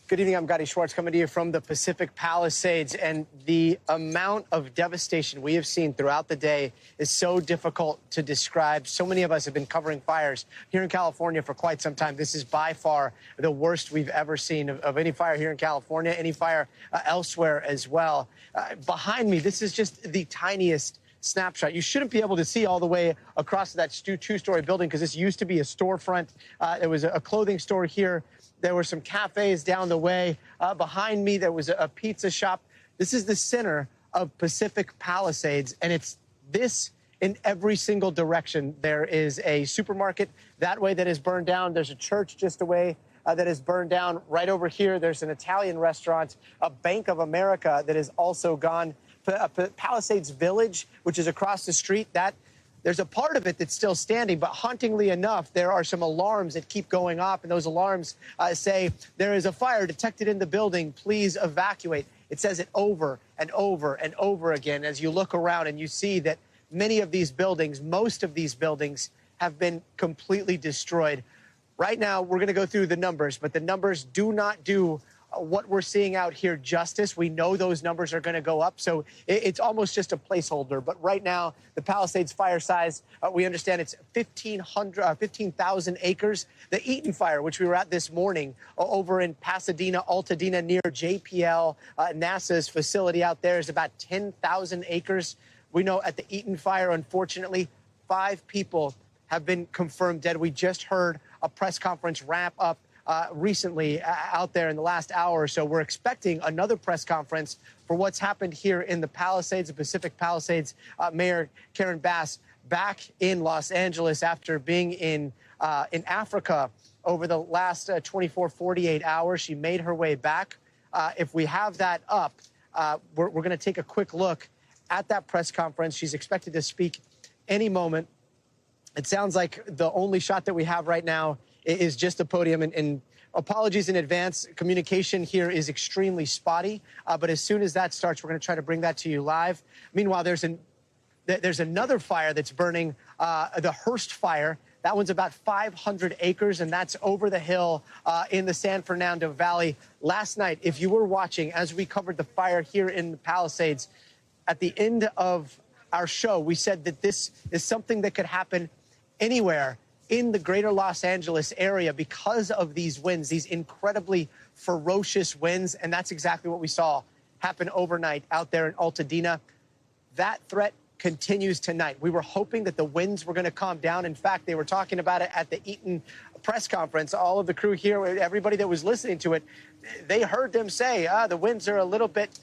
Good evening. I'm Gadi Schwartz coming to you from the Pacific Palisades. And the amount of devastation we have seen throughout the day is so difficult to describe. So many of us have been covering fires here in California for quite some time. This is by far the worst we've ever seen of any fire here in California, any fire elsewhere as well. Behind me, this is just the tiniest snapshot. You shouldn't be able to see all the way across that two-story building because this used to be a storefront. There was a clothing store here. There were some cafes down the way. Behind me, there was a pizza shop. This is the center of Pacific Palisades, and it's this in every single direction. There is a supermarket that way that is burned down. There's a church just away that is burned down. Right over here, there's an Italian restaurant, a Bank of America that is also gone. Palisades Village, which is across the street, there's a part of it that's still standing, but hauntingly enough, there are some alarms that keep going off, and those alarms say, there is a fire detected in the building, please evacuate. It says it over and over and over again as you look around and you see that many of these buildings, most of these buildings, have been completely destroyed. Right now, we're going to go through the numbers, but the numbers do not do what we're seeing out here justice. We know those numbers are going to go up, so it's almost just a placeholder. But right now, the Palisades fire size, we understand it's 15,000 acres. The Eaton fire, which we were at this morning over in Pasadena, Altadena, near JPL, NASA's facility out there, is about 10,000 acres. We know at the Eaton fire, unfortunately, 5 people have been confirmed dead. We just heard a press conference wrap up recently out there in the last hour or so. We're expecting another press conference for what's happened here in the Palisades, the Pacific Palisades. Mayor Karen Bass back in Los Angeles after being in Africa over the last 24, 48 hours. She made her way back. If we have that up, we're going to take a quick look at that press conference. She's expected to speak any moment. It sounds like the only shot that we have right now is just the podium, and apologies in advance. Communication here is extremely spotty, but as soon as that starts, we're going to try to bring that to you live. Meanwhile, there's another fire that's burning, the Hearst fire. That one's about 500 acres, and that's over the hill in the San Fernando Valley. Last night, if you were watching as we covered the fire here in the Palisades, at the end of our show, we said that this is something that could happen anywhere in the greater Los Angeles area because of these winds, these incredibly ferocious winds. And that's exactly what we saw happen overnight out there in Altadena. That threat continues tonight. We were hoping that the winds were going to calm down. In fact, they were talking about it at the Eaton press conference. All of the crew here, everybody that was listening to it, they heard them say, the winds are a little bit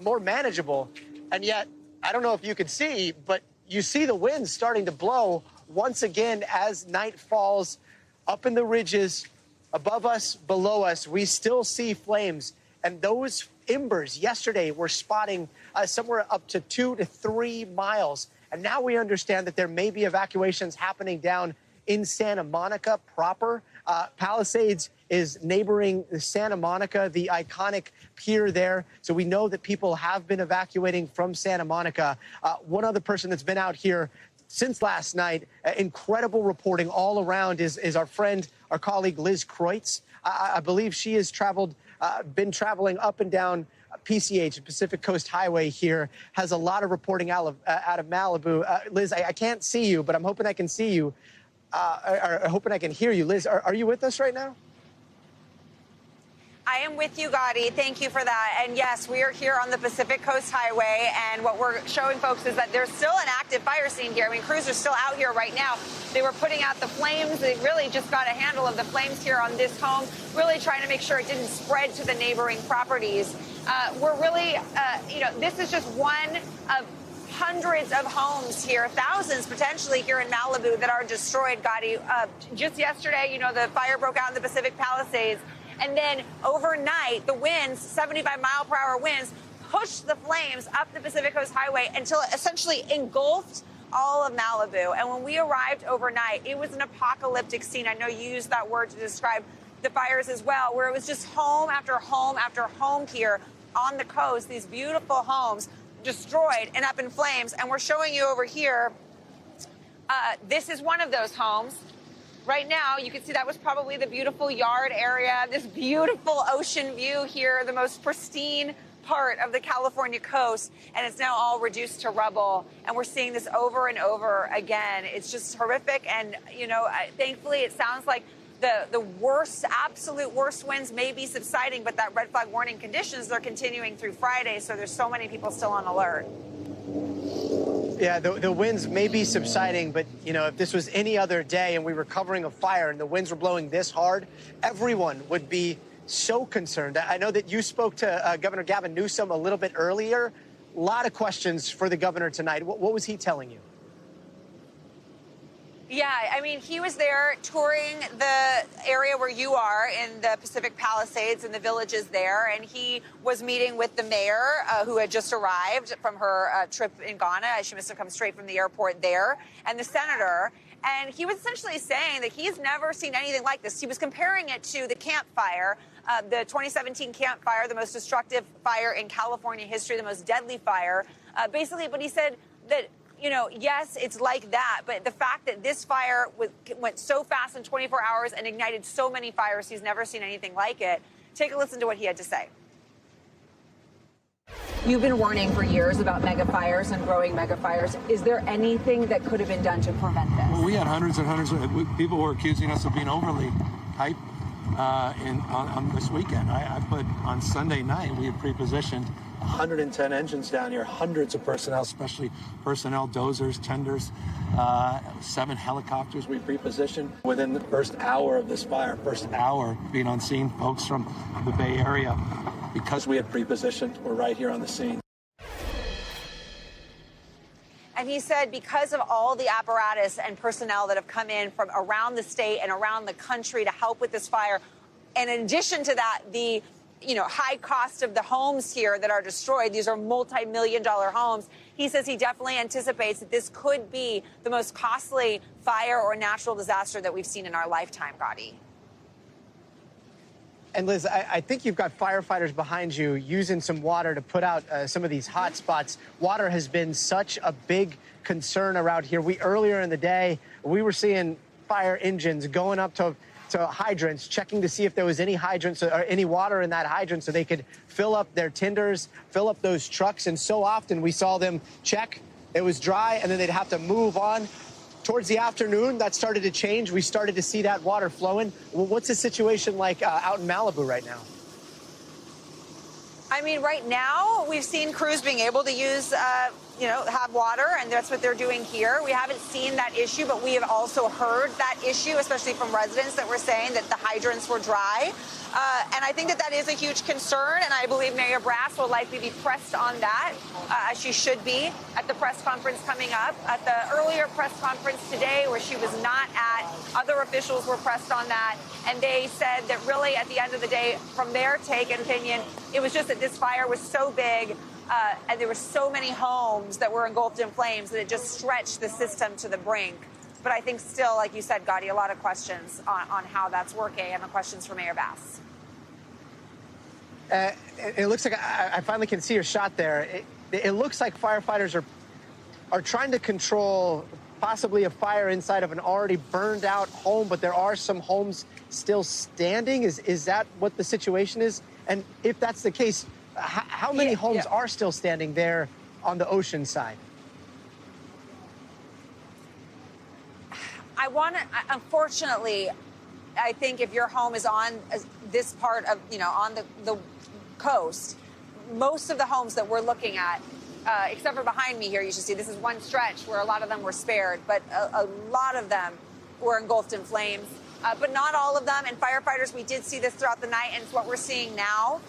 more manageable. And yet, I don't know if you could see, but you see the winds starting to blow once again as night falls. Up in the ridges above us, below us, we still see flames. And those embers yesterday were spotting somewhere up to 2 to 3 miles. And now we understand that there may be evacuations happening down in Santa Monica proper. Palisades is neighboring Santa Monica, the iconic pier there. So we know that people have been evacuating from Santa Monica. One other person that's been out here since last night, incredible reporting all around, is our friend, our colleague, Liz Kreutz. I believe she has been traveling up and down PCH, Pacific Coast Highway here, has a lot of reporting out of Malibu. Liz, I can't see you, but I'm hoping I can see you, or hoping I can hear you. Liz, are you with us right now? I am with you, Gadi. Thank you for that. And yes, we are here on the Pacific Coast Highway. And what we're showing folks is that there's still an active fire scene here. I mean, crews are still out here right now. They were putting out the flames. They really just got a handle of the flames here on this home, really trying to make sure it didn't spread to the neighboring properties. We're really, this is just one of hundreds of homes here, thousands potentially here in Malibu that are destroyed, Gadi. Just yesterday, the fire broke out in the Pacific Palisades. And then overnight, the winds, 75-mile-per-hour winds, pushed the flames up the Pacific Coast Highway until it essentially engulfed all of Malibu. And when we arrived overnight, it was an apocalyptic scene. I know you used that word to describe the fires as well, where it was just home after home after home here on the coast, these beautiful homes destroyed and up in flames. And we're showing you over here, this is one of those homes. right now, you can see that was probably the beautiful yard area, this beautiful ocean view here, the most pristine part of the California coast, and it's now all reduced to rubble. And we're seeing this over and over again. It's just horrific. And, you know, thankfully, it sounds like the worst, absolute worst winds may be subsiding, but that red flag warning conditions, they're continuing through Friday. So there's so many people still on alert. Yeah, the winds may be subsiding, but, you know, if this was any other day and we were covering a fire and the winds were blowing this hard, everyone would be so concerned. I know that you spoke to Governor Gavin Newsom a little bit earlier. A lot of questions for the governor tonight. What was he telling you? Yeah, I mean, he was there touring the area where you are in the Pacific Palisades and the villages there, and he was meeting with the mayor who had just arrived from her trip in Ghana. She must have come straight from the airport there, and the senator. And he was essentially saying that he's never seen anything like this. He was comparing it to the Camp Fire, the 2017 Camp Fire, the most destructive fire in California history, the most deadly fire. Basically, but he said that, you know, yes, it's like that, but the fact that this fire went so fast in 24 hours and ignited so many fires, he's never seen anything like it. Take a listen to what he had to say. You've been warning for years about mega fires and growing mega fires. Is there anything that could have been done to prevent this? Well, we had hundreds and hundreds of people were accusing us of being overly hype on this weekend. I put on Sunday night, we had pre-positioned 110 engines down here, hundreds of personnel, especially personnel, dozers, tenders, 7 helicopters we pre-positioned. Within the first hour of this fire, being on scene, folks from the Bay Area, because we had pre-positioned, we're right here on the scene. And he said because of all the apparatus and personnel that have come in from around the state and around the country to help with this fire, and in addition to that, the high cost of the homes here that are destroyed, these are multi-million-dollar homes, he says he definitely anticipates that this could be the most costly fire or natural disaster that we've seen in our lifetime, Gadi. And Liz, I think you've got firefighters behind you using some water to put out some of these hot spots. Water has been such a big concern around here. Earlier in the day, we were seeing fire engines going up to hydrants, checking to see if there was any hydrants or any water in that hydrant so they could fill up their tenders, fill up those trucks. And so often we saw them check, it was dry, and then they'd have to move on. Towards the afternoon, that started to change. We started to see that water flowing. Well, what's the situation like out in Malibu right now? I mean, right now, we've seen crews being able to use, have water, and that's what they're doing here. We haven't seen that issue, but we have also heard that issue, especially from residents that were saying that the hydrants were dry. And I think that is a huge concern, and I believe Mayor Brass will likely be pressed on that, as she should be at the press conference coming up. At the earlier press conference today, where she was not at, other officials were pressed on that, and they said that really, at the end of the day, from their take and opinion, it was just that this fire was so big and there were so many homes that were engulfed in flames that it just stretched the system to the brink. But I think still, like you said, Gadi, a lot of questions on how that's working and the questions for Mayor Bass. It looks like I finally can see your shot there. It looks like firefighters are trying to control possibly a fire inside of an already burned out home, but there are some homes still standing. Is that what the situation is? And if that's the case, how many homes are still standing there on the ocean side? Unfortunately, I think if your home is on this part of, on the coast, most of the homes that we're looking at, except for behind me here, you should see this is one stretch where a lot of them were spared, but a lot of them were engulfed in flames, but not all of them. And firefighters, we did see this throughout the night, and it's what we're seeing now,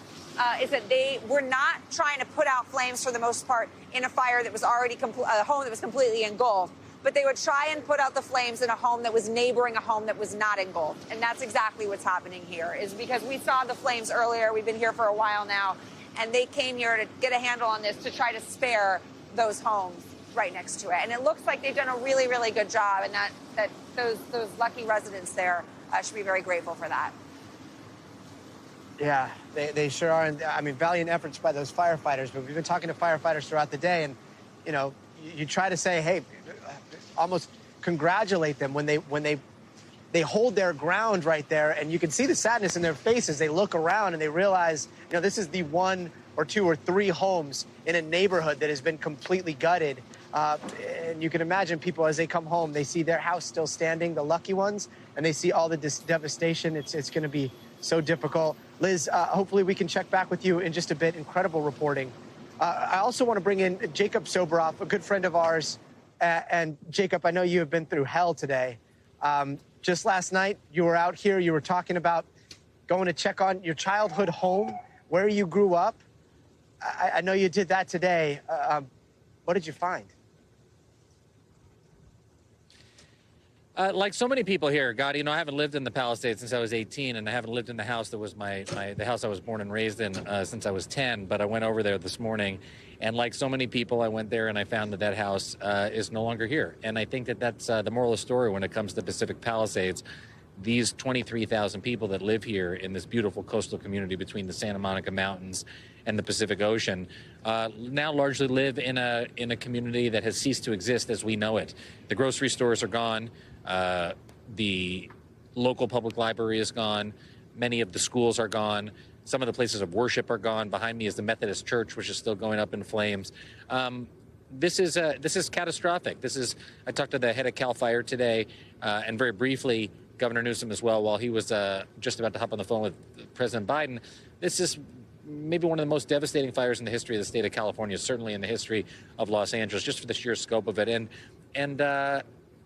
is that they were not trying to put out flames for the most part in a fire that was already a home that was completely engulfed. But they would try and put out the flames in a home that was neighboring a home that was not engulfed. And that's exactly what's happening here, is because we saw the flames earlier. We've been here for a while now, and they came here to get a handle on this to try to spare those homes right next to it. And it looks like they've done a really, really good job, and that those lucky residents there should be very grateful for that. Yeah, they sure are. And I mean, valiant efforts by those firefighters. But we've been talking to firefighters throughout the day, and you try to say, hey, almost congratulate them when they they hold their ground right there, and you can see the sadness in their faces. They look around and they realize, you know, this is the 1 or 2 or 3 homes in a neighborhood that has been completely gutted. And you can imagine people, as they come home, they see their house still standing, the lucky ones, and they see all the devastation. It's going to be so difficult. Liz, hopefully we can check back with you in just a bit. Incredible reporting. I also want to bring in Jacob Soboroff, a good friend of ours. And Jacob, I know you have been through hell today. Just last night, you were out here. You were talking about going to check on your childhood home, where you grew up. I know you did that today. What did you find? Like so many people here, Gadi, you know, I haven't lived in the Palisades since I was 18, and I haven't lived in the house that was the house I was born and raised in since I was 10. But I went over there this morning, and like so many people, I went there and I found that that house is no longer here. And I think that that's the moral of the story when it comes to Pacific Palisades. These 23,000 people that live here in this beautiful coastal community between the Santa Monica Mountains and the Pacific Ocean now largely live in a community that has ceased to exist as we know it. The grocery stores are gone. The local public library is gone. Many of the schools are gone. Some of the places of worship are gone. Behind me is the Methodist Church, which is still going up in flames. This is catastrophic. I talked to the head of CAL FIRE today, and very briefly, Governor Newsom as well, while he was just about to hop on the phone with President Biden. This is maybe one of the most devastating fires in the history of the state of California, certainly in the history of Los Angeles, just for the sheer scope of it. And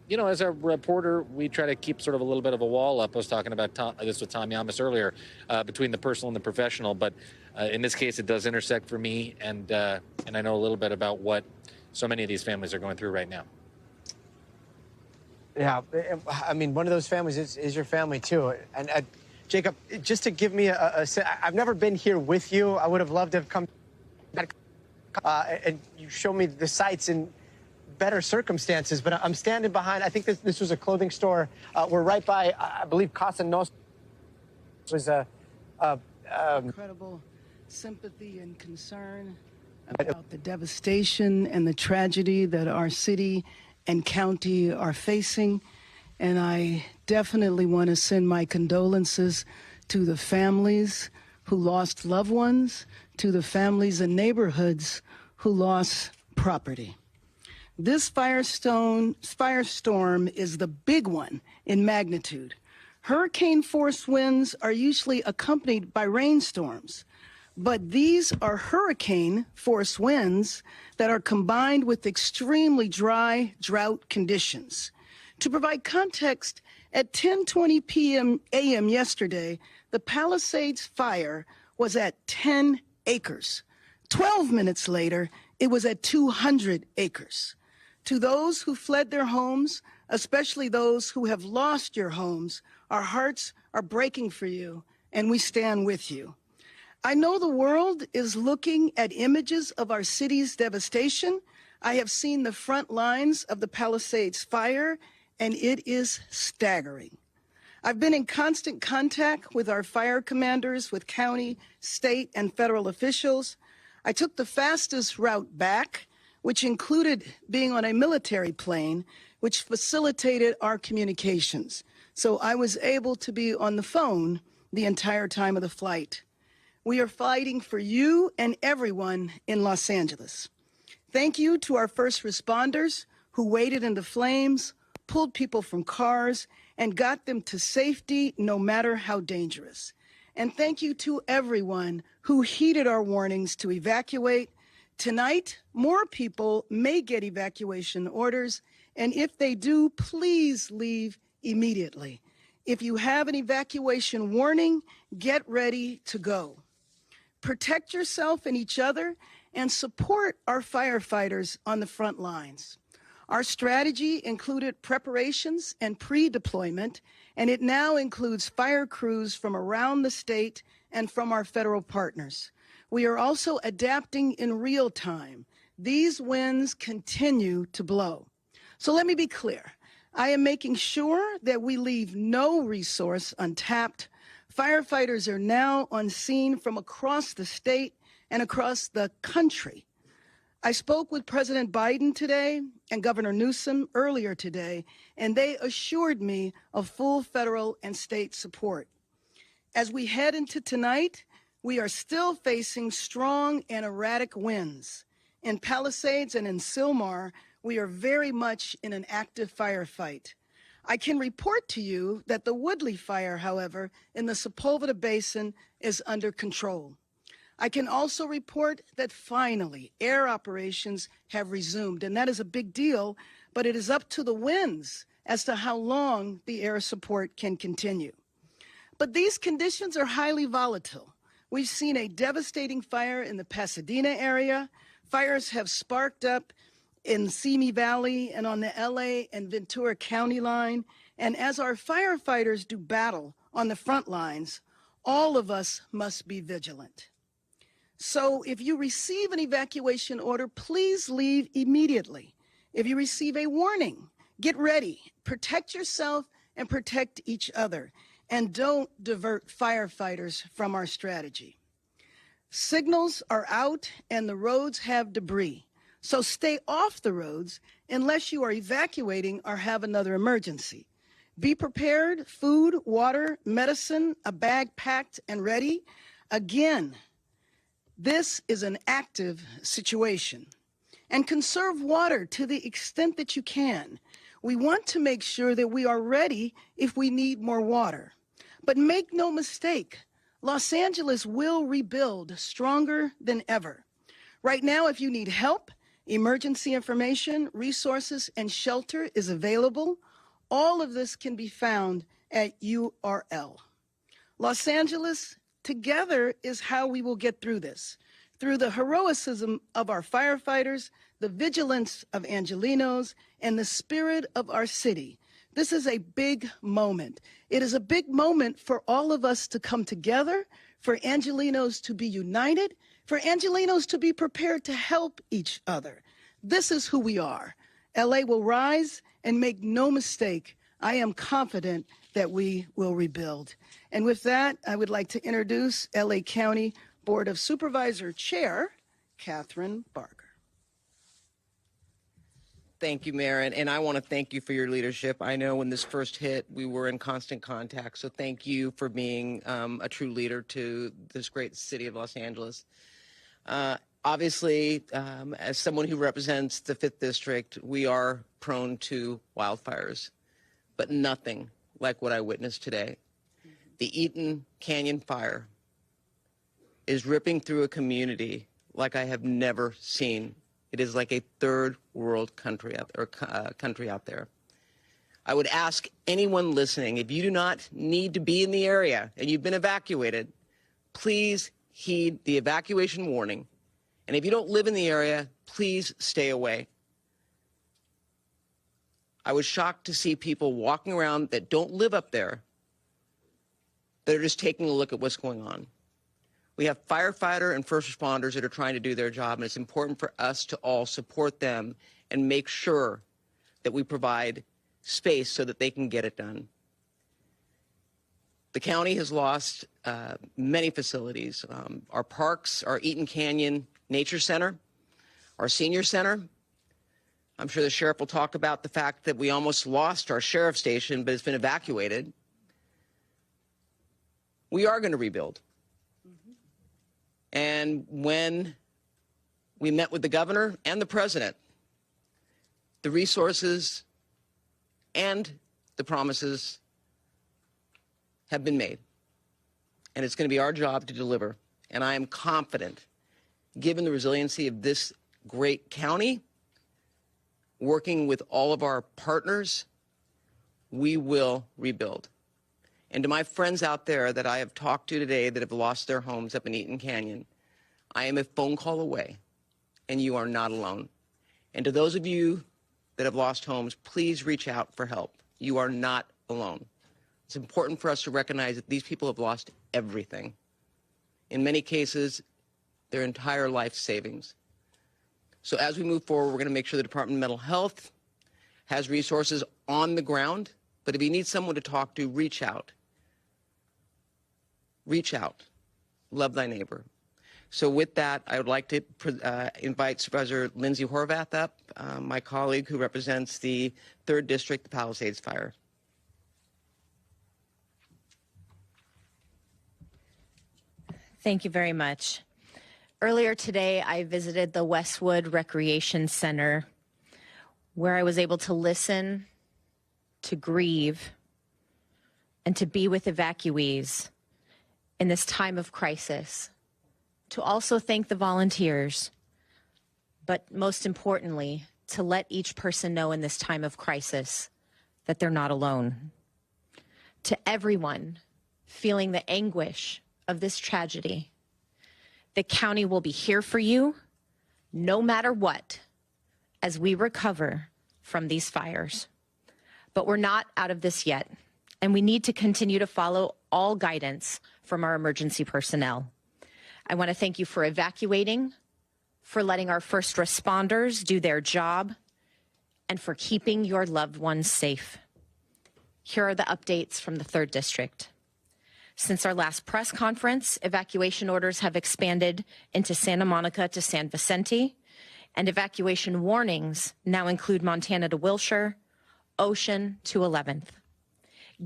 you know, as a reporter, we try to keep sort of a little bit of a wall up. I was talking about this with Tom Yamas earlier, between the personal and the professional. But in this case, it does intersect for me, and I know a little bit about what so many of these families are going through right now. Yeah, I mean, one of those families is your family, too. And Jacob, just to give me I've never been here with you. I would have loved to have come back, and you show me the sights in better circumstances, but I'm standing behind, I think this was a clothing store. We're right by, I believe, Casa Nostra. It was incredible sympathy and concern about the devastation and the tragedy that our city and county are facing. And I definitely want to send my condolences to the families who lost loved ones, to the families and neighborhoods who lost property. This firestorm is the big one in magnitude. Hurricane-force winds are usually accompanied by rainstorms, but these are hurricane-force winds that are combined with extremely dry drought conditions. To provide context, at 10:20 a.m. yesterday, the Palisades fire was at 10 acres. 12 minutes later, it was at 200 acres. To those who fled their homes, especially those who have lost your homes, our hearts are breaking for you, and we stand with you. I know the world is looking at images of our city's devastation. I have seen the front lines of the Palisades fire, and it is staggering. I've been in constant contact with our fire commanders, with county, state, and federal officials. I took the fastest route back, which included being on a military plane, which facilitated our communications. So I was able to be on the phone the entire time of the flight. We are fighting for you and everyone in Los Angeles. Thank you to our first responders who waded in the flames, pulled people from cars, and got them to safety no matter how dangerous. And thank you to everyone who heeded our warnings to evacuate. Tonight, more people may get evacuation orders, and if they do, please leave immediately. If you have an evacuation warning, get ready to go. Protect yourself and each other, and support our firefighters on the front lines. Our strategy included preparations and pre-deployment, and it now includes fire crews from around the state and from our federal partners. We are also adapting in real time. These winds continue to blow. So let me be clear. I am making sure that we leave no resource untapped. Firefighters are now on scene from across the state and across the country. I spoke with President Biden today and Governor Newsom earlier today, and they assured me of full federal and state support. As we head into tonight, we are still facing strong and erratic winds. In Palisades and in Sylmar, we are very much in an active firefight. I can report to you that the Woodley fire, however, in the Sepulveda Basin is under control. I can also report that finally air operations have resumed, and that is a big deal, but it is up to the winds as to how long the air support can continue. But these conditions are highly volatile. We've seen a devastating fire in the Pasadena area. Fires have sparked up in Simi Valley and on the LA and Ventura County line. And as our firefighters do battle on the front lines, all of us must be vigilant. So if you receive an evacuation order, please leave immediately. If you receive a warning, get ready, protect yourself and protect each other, and don't divert firefighters from our strategy. Signals are out and the roads have debris. So stay off the roads unless you are evacuating or have another emergency. Be prepared, food, water, medicine, a bag packed and ready. Again, this is an active situation. And conserve water to the extent that you can. We want to make sure that we are ready if we need more water. But make no mistake, Los Angeles will rebuild stronger than ever. Right now, if you need help, emergency information, resources, and shelter is available. All of this can be found at URL. Los Angeles, together is how we will get through this. Through the heroism of our firefighters, the vigilance of Angelenos, and the spirit of our city. This is a big moment. It is a big moment for all of us to come together, for Angelenos to be united, for Angelenos to be prepared to help each other. This is who we are. LA will rise, and make no mistake, I am confident that we will rebuild. And with that, I would like to introduce LA County Board of Supervisor Chair, Catherine Barker. Thank you, Mayor, and I want to thank you for your leadership. I know when this first hit, we were in constant contact, so thank you for being a true leader to this great city of Los Angeles. Obviously, as someone who represents the 5th District, we are prone to wildfires, but nothing like what I witnessed today. The Eaton Canyon fire is ripping through a community like I have never seen. It is like a third world country out there. I would ask anyone listening, if you do not need to be in the area and you've been evacuated, please heed the evacuation warning. And if you don't live in the area, please stay away. I was shocked to see people walking around that don't live up there, that are just taking a look at what's going on. We have firefighter and first responders that are trying to do their job, and it's important for us to all support them and make sure that we provide space so that they can get it done. The county has lost many facilities. Our parks, our Eaton Canyon Nature Center, our senior center. I'm sure the sheriff will talk about the fact that we almost lost our sheriff's station, but it's been evacuated. We are going to rebuild. And when we met with the governor and the president, the resources and the promises have been made. And it's going to be our job to deliver. And I am confident, given the resiliency of this great county, working with all of our partners, we will rebuild. And to my friends out there that I have talked to today that have lost their homes up in Eaton Canyon, I am a phone call away, and you are not alone. And to those of you that have lost homes, please reach out for help. You are not alone. It's important for us to recognize that these people have lost everything. In many cases, their entire life savings. So as we move forward, we're going to make sure the Department of Mental Health has resources on the ground. But if you need someone to talk to, reach out. Reach out. Love thy neighbor. So with that, I would like to invite Supervisor Lindsay Horvath up, my colleague who represents the 3rd District, the Palisades Fire. Thank you very much. Earlier today, I visited the Westwood Recreation Center, where I was able to listen, to grieve, and to be with evacuees in this time of crisis. To also thank the volunteers, but most importantly, to let each person know in this time of crisis that they're not alone. To everyone feeling the anguish of this tragedy, the county will be here for you no matter what as we recover from these fires. But we're not out of this yet, and we need to continue to follow all guidance from our emergency personnel. I want to thank you for evacuating, for letting our first responders do their job, and for keeping your loved ones safe. Here are the updates from the 3rd District. Since our last press conference, evacuation orders have expanded into Santa Monica to San Vicente, and evacuation warnings now include Montana to Wilshire, Ocean to 11th.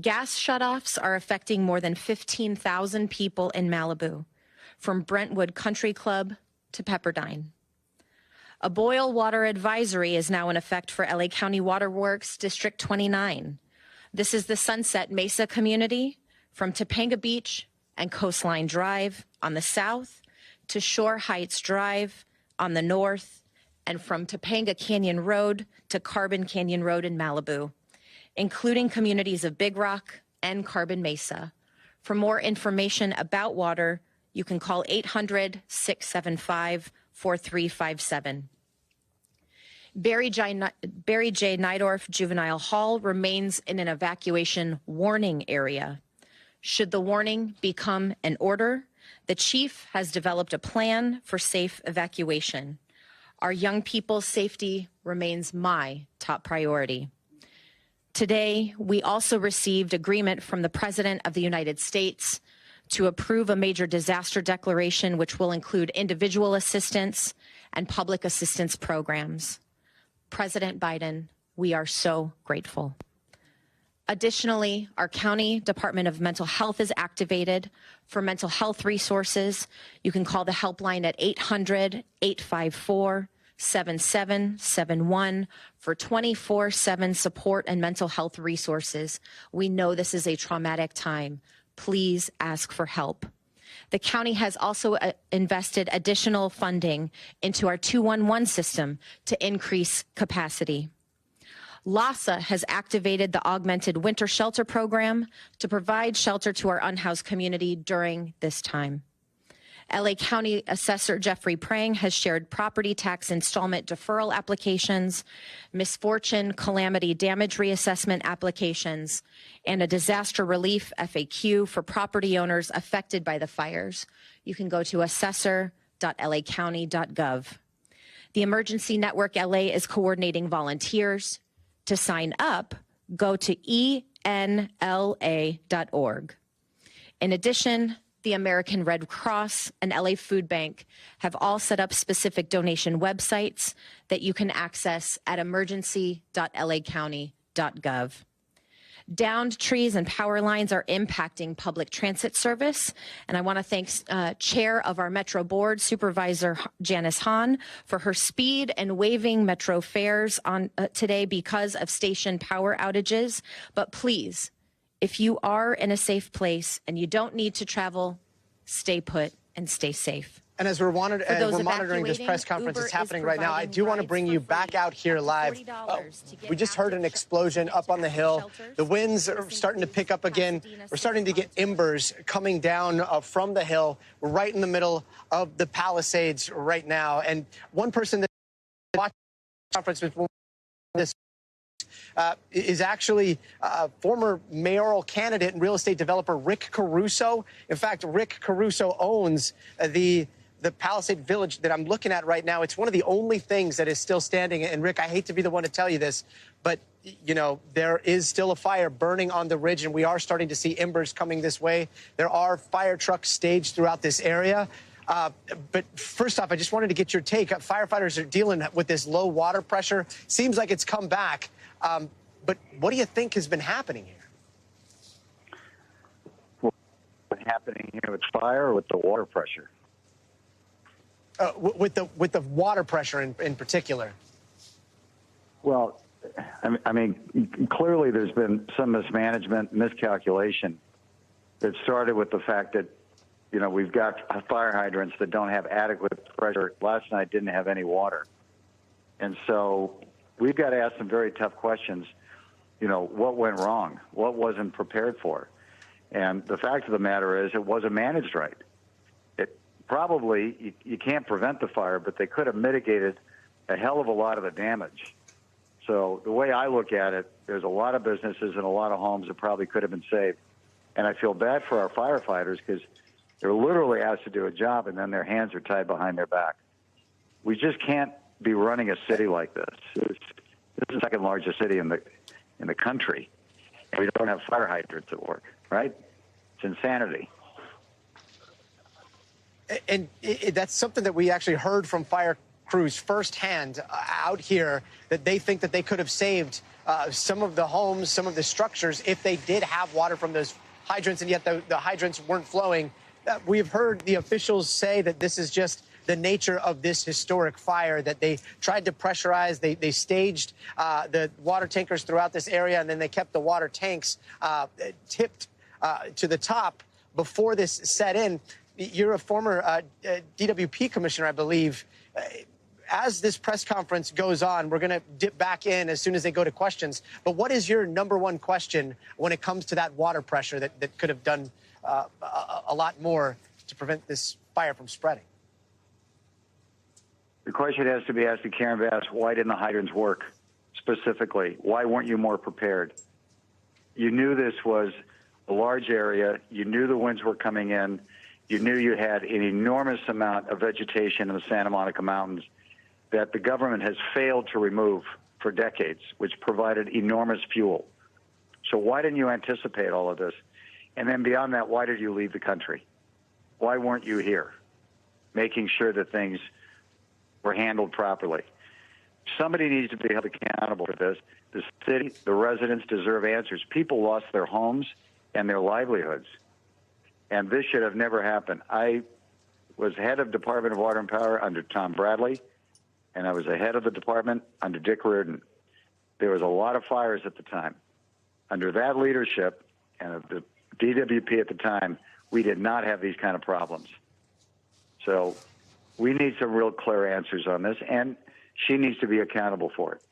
Gas shutoffs are affecting more than 15,000 people in Malibu, from Brentwood Country Club to Pepperdine. A boil water advisory is now in effect for LA County Waterworks District 29. This is the Sunset Mesa community from Topanga Beach and Coastline Drive on the south to Shore Heights Drive on the north, and from Topanga Canyon Road to Carbon Canyon Road in Malibu, including communities of Big Rock and Carbon Mesa. For more information about water, you can call 800-675-4357. Barry J. Nydorf Juvenile Hall remains in an evacuation warning area. Should the warning become an order, the chief has developed a plan for safe evacuation. Our young people's safety remains my top priority. Today, we also received agreement from the President of the United States to approve a major disaster declaration, which will include individual assistance and public assistance programs. President Biden, we are so grateful. Additionally, our County Department of Mental Health is activated for mental health resources. You can call the helpline at 800-854-7771 for 24/7 support and mental health resources. We know this is a traumatic time. Please ask for help. The county has also invested additional funding into our 211 system to increase capacity. LASA has activated the Augmented Winter Shelter Program to provide shelter to our unhoused community during this time. LA County Assessor Jeffrey Prang has shared property tax installment deferral applications, misfortune calamity damage reassessment applications, and a disaster relief FAQ for property owners affected by the fires. You can go to assessor.lacounty.gov. The Emergency Network LA is coordinating volunteers. To sign up, go to enla.org. In addition, the American Red Cross and LA Food Bank have all set up specific donation websites that you can access at emergency.lacounty.gov. Downed trees and power lines are impacting public transit service, and I want to thank Chair of our Metro Board, Supervisor Janice Hahn, for her speed and waiving Metro fares on today because of station power outages. But please, if you are in a safe place and you don't need to travel, stay put and stay safe. And as we're monitoring this press conference that's happening right now, I do want to bring you back out here live. We just heard an explosion up on the hill. The winds are starting to pick up again. We're starting to get embers coming down from the hill. We're right in the middle of the Palisades right now. And one person that watched the conference with this is actually former mayoral candidate and real estate developer Rick Caruso. In fact, Rick Caruso owns the Palisade Village that I'm looking at right now. It's one of the only things that is still standing. And Rick, I hate to be the one to tell you this, but you know, there is still a fire burning on the ridge, and we are starting to see embers coming this way. There are fire trucks staged throughout this area. But first off, I just wanted to get your take. Firefighters are dealing with this low water pressure. Seems like it's come back. But what do you think has been happening here? What's happening here with fire or with the water pressure? With the water pressure in particular. Well, I mean, clearly there's been some mismanagement, miscalculation that started with the fact that, you know, we've got fire hydrants that don't have adequate pressure. Last night didn't have any water. And so we've got to ask some very tough questions. You know, what went wrong? What wasn't prepared for? And the fact of the matter is it wasn't managed right. It probably, you can't prevent the fire, but they could have mitigated a hell of a lot of the damage. So the way I look at it, there's a lot of businesses and a lot of homes that probably could have been saved. And I feel bad for our firefighters because they're literally asked to do a job and then their hands are tied behind their back. We just can't be running a city like this. This is the second largest city in the country, and we don't have fire hydrants at work, right? It's insanity. And that's something that we actually heard from fire crews firsthand out here, that they think that they could have saved some of the homes, some of the structures if they did have water from those hydrants, and yet the hydrants weren't flowing. We've heard the officials say that this is just the nature of this historic fire, that they tried to pressurize, they staged the water tankers throughout this area, and then they kept the water tanks tipped to the top before this set in. You're a former DWP commissioner, I believe. As this press conference goes on, we're going to dip back in as soon as they go to questions. But what is your number one question when it comes to that water pressure that could have done a lot more to prevent this fire from spreading? The question has to be asked to Karen Bass, why didn't the hydrants work specifically? Why weren't you more prepared? You knew this was a large area. You knew the winds were coming in. You knew you had an enormous amount of vegetation in the Santa Monica Mountains that the government has failed to remove for decades, which provided enormous fuel. So why didn't you anticipate all of this? And then beyond that, why did you leave the country? Why weren't you here, making sure that things were handled properly? Somebody needs to be held accountable for this. The city, the residents deserve answers. People lost their homes and their livelihoods, and this should have never happened. I was head of Department of Water and Power under Tom Bradley, and I was the head of the department under Dick Reardon. There was a lot of fires at the time. Under that leadership and the DWP at the time, we did not have these kind of problems. So we need some real clear answers on this, and she needs to be accountable for it.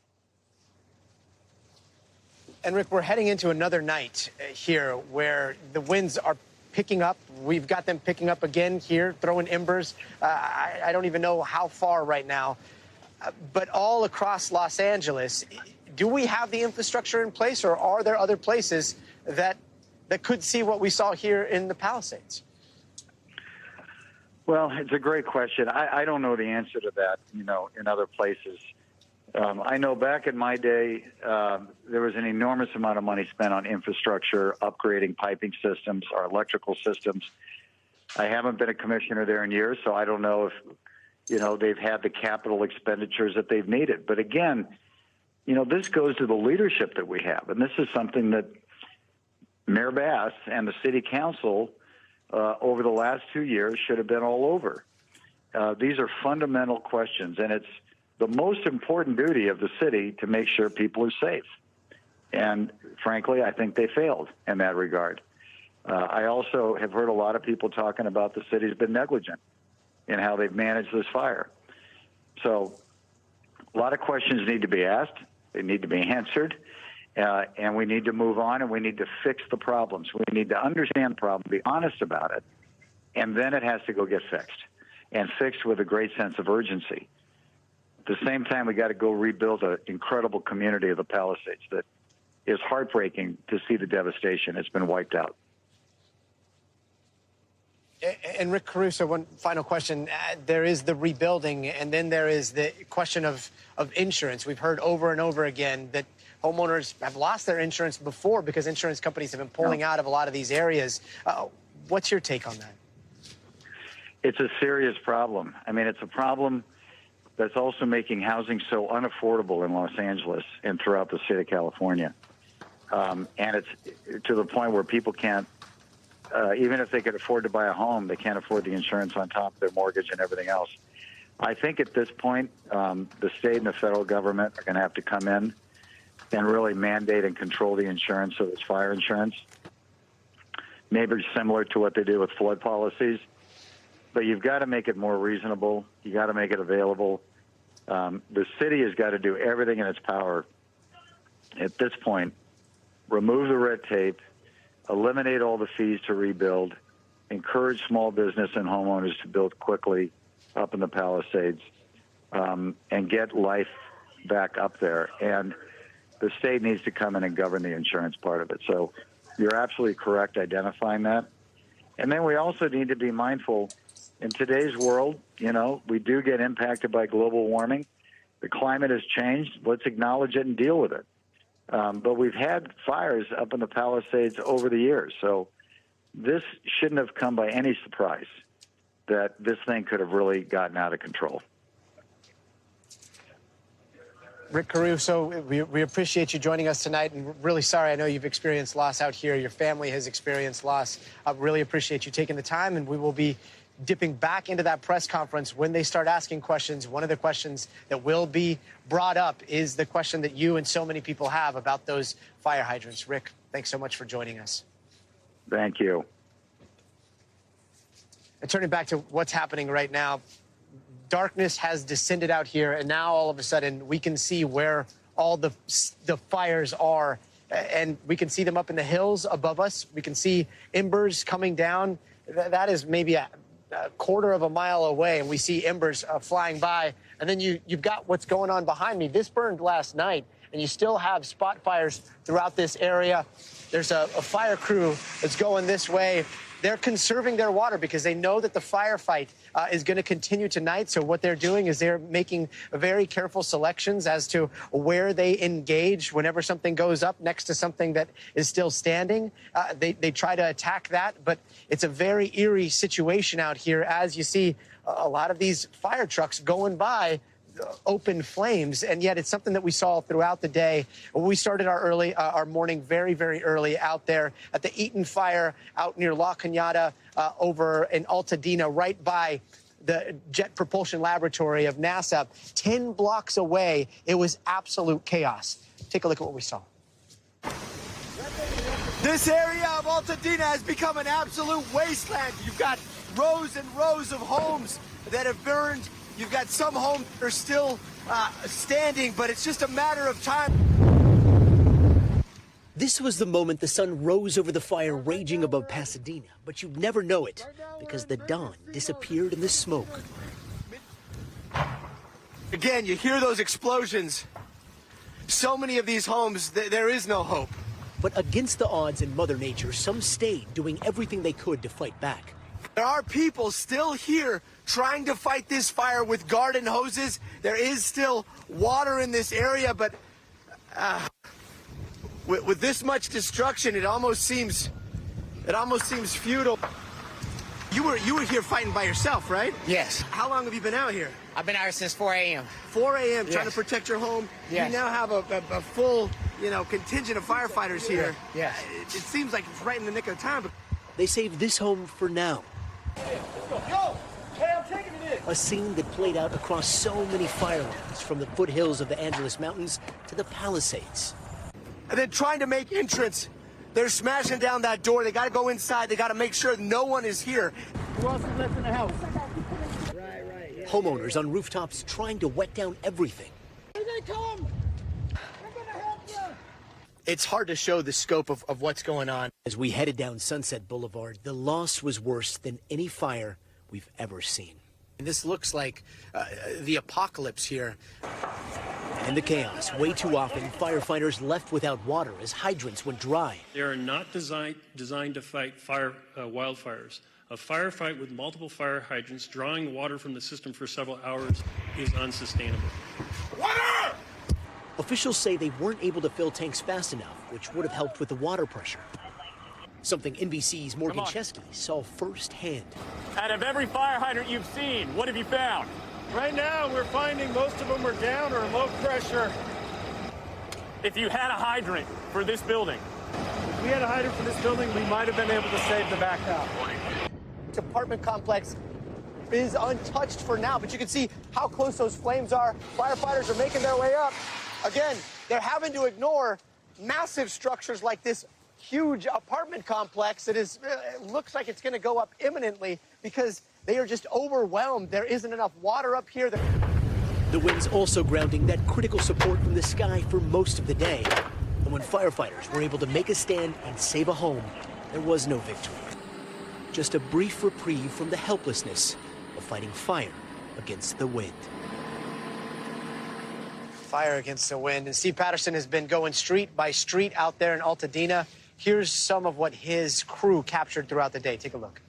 And Rick, we're heading into another night here where the winds are picking up. We've got them picking up again here, throwing embers. I don't even know how far right now. But all across Los Angeles, do we have the infrastructure in place, or are there other places that could see what we saw here in the Palisades? Well, it's a great question. I don't know the answer to that, you know, in other places. I know back in my day, there was an enormous amount of money spent on infrastructure, upgrading piping systems, our electrical systems. I haven't been a commissioner there in years, so I don't know if, you know, they've had the capital expenditures that they've needed. But again, you know, this goes to the leadership that we have. And this is something that Mayor Bass and the city council over the last 2 years should have been all over. These are fundamental questions, and it's the most important duty of the city to make sure people are safe. And frankly, I think they failed in that regard. I also have heard a lot of people talking about the city's been negligent in how they've managed this fire. So a lot of questions need to be asked. They need to be answered. And we need to move on, and we need to fix the problems. We need to understand the problem, be honest about it, and then it has to go get fixed, and fixed with a great sense of urgency. At the same time, we got to go rebuild an incredible community of the Palisades that is heartbreaking to see the devastation. It's been wiped out. And Rick Caruso, one final question. There is the rebuilding, and then there is the question of insurance. We've heard over and over again that homeowners have lost their insurance before because insurance companies have been pulling out of a lot of these areas. What's your take on that? it's a serious problem. I mean, it's a problem that's also making housing so unaffordable in Los Angeles and throughout the state of California. And it's to the point where people can't, even if they could afford to buy a home, they can't afford the insurance on top of their mortgage and everything else. I think at this point, the state and the federal government are going to have to come in and really mandate and control the insurance, so it's fire insurance, maybe similar to what they do with flood policies. But you've got to make it more reasonable. You got to make it available. The city has got to do everything in its power at this point, remove the red tape, eliminate all the fees to rebuild, encourage small business and homeowners to build quickly up in the Palisades, and get life back up there. And the state needs to come in and govern the insurance part of it. So you're absolutely correct identifying that. And then we also need to be mindful in today's world, you know, we do get impacted by global warming. The climate has changed. Let's acknowledge it and deal with it. But we've had fires up in the Palisades over the years. So this shouldn't have come by any surprise that this thing could have really gotten out of control. Rick Caruso, we appreciate you joining us tonight, and really sorry, I know you've experienced loss out here. Your family has experienced loss. I really appreciate you taking the time, and we will be dipping back into that press conference when they start asking questions. One of the questions that will be brought up is the question that you and so many people have about those fire hydrants. Rick, thanks so much for joining us. Thank you. And turning back to what's happening right now, darkness has descended out here, and now all of a sudden we can see where all the fires are, and we can see them up in the hills above us. We can see embers coming down. That is maybe a quarter of a mile away, and we see embers flying by. And then you've got what's going on behind me. This burned last night, and you still have spot fires throughout this area. There's a fire crew that's going this way. They're conserving their water because they know that the firefight is going to continue tonight. So what they're doing is they're making very careful selections as to where they engage whenever something goes up next to something that is still standing. They try to attack that, but it's a very eerie situation out here as you see a lot of these fire trucks going by open flames, and yet it's something that we saw throughout the day. We started our morning very, very early out there at the Eaton fire out near La Cañada over in Altadena, right by the Jet Propulsion Laboratory of NASA. 10 blocks away, it was absolute chaos. Take a look at what we saw. This area of Altadena has become an absolute wasteland. You've got rows and rows of homes that have burned. You've got some homes that are still standing, but it's just a matter of time. This was the moment the sun rose over the fire raging above Pasadena, but you'd never know it because the dawn disappeared in the smoke. Again, you hear those explosions. So many of these homes, there is no hope. But against the odds in Mother Nature, some stayed doing everything they could to fight back. There are people still here trying to fight this fire with garden hoses. There is still water in this area, but with this much destruction, it almost seems futile. You were here fighting by yourself, right? Yes. How long have you been out here? I've been out here since 4 a.m. 4 a.m. Yes. Trying to protect your home. Yes. You now have a full, contingent of firefighters here. Yes. It seems like it's right in the nick of time. But They saved this home for now. A scene that played out across so many fire lines, from the foothills of the Angeles Mountains to the Palisades. And then trying to make entrance. They're smashing down that door. They got to go inside. They got to make sure no one is here. Who else is left in the house? Right. Yeah. Homeowners on rooftops trying to wet down everything. Here they come. We're going to help you. It's hard to show the scope of what's going on. As we headed down Sunset Boulevard, the loss was worse than any fire we've ever seen. This looks like the apocalypse here. And in the chaos, way too often, firefighters left without water as hydrants went dry. They are not designed to fight wildfires. A firefight with multiple fire hydrants drawing water from the system for several hours is unsustainable. Water! Officials say they weren't able to fill tanks fast enough, which would have helped with the water pressure. something NBC's Morgan Chesky saw firsthand. Out of every fire hydrant you've seen, what have you found? Right now, we're finding most of them are down or low pressure. If you had a hydrant for this building, If we had a hydrant for this building, we might have been able to save the back house. This apartment complex is untouched for now, but you can see how close those flames are. Firefighters are making their way up. Again, they're having to ignore massive structures like this huge apartment complex that it looks like it's going to go up imminently because they are just overwhelmed. There isn't enough water up here. The winds also grounding that critical support from the sky for most of the day. And when firefighters were able to make a stand and save a home, there was no victory. Just a brief reprieve from the helplessness of fighting fire against the wind. Fire against the wind. And Steve Patterson has been going street by street out there in Altadena. Here's some of what his crew captured throughout the day. Take a look.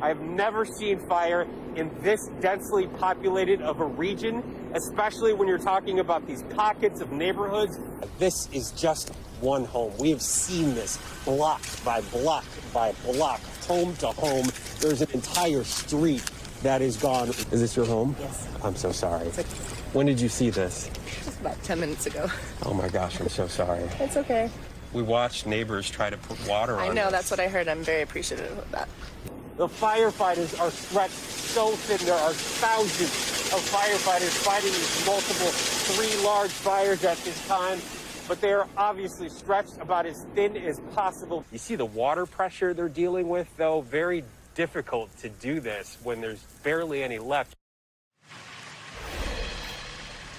I've never seen fire in this densely populated of a region, especially when you're talking about these pockets of neighborhoods. This is just one home. We have seen this block by block by block, home to home. There's an entire street that is gone. Is this your home? Yes. I'm so sorry. When did you see this? Just about 10 minutes ago. Oh my gosh, I'm so sorry. It's okay. We watched neighbors try to put water on I know, this. that's what I heard. I'm very appreciative of that. The firefighters are stretched so thin. There are thousands of firefighters fighting these multiple 3 large fires at this time, but they are obviously stretched about as thin as possible. You see the water pressure they're dealing with, though, very difficult to do this when there's barely any left.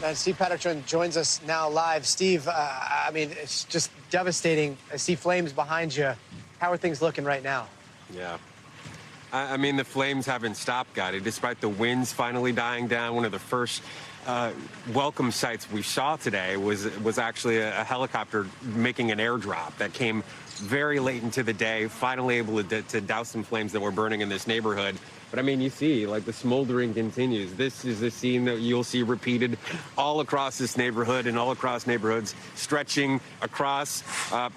And Steve Patterson joins us now live. Steve, I mean, it's just devastating. I see flames behind you. How are things looking right now? Yeah. I mean, the flames haven't stopped, Gadi, despite the winds finally dying down. One of the first welcome sights we saw today was actually a helicopter making an airdrop that came very late into the day, finally able to douse some flames that were burning in this neighborhood. But I mean, you see, like, the smoldering continues. This is a scene that you'll see repeated all across this neighborhood and all across neighborhoods, stretching across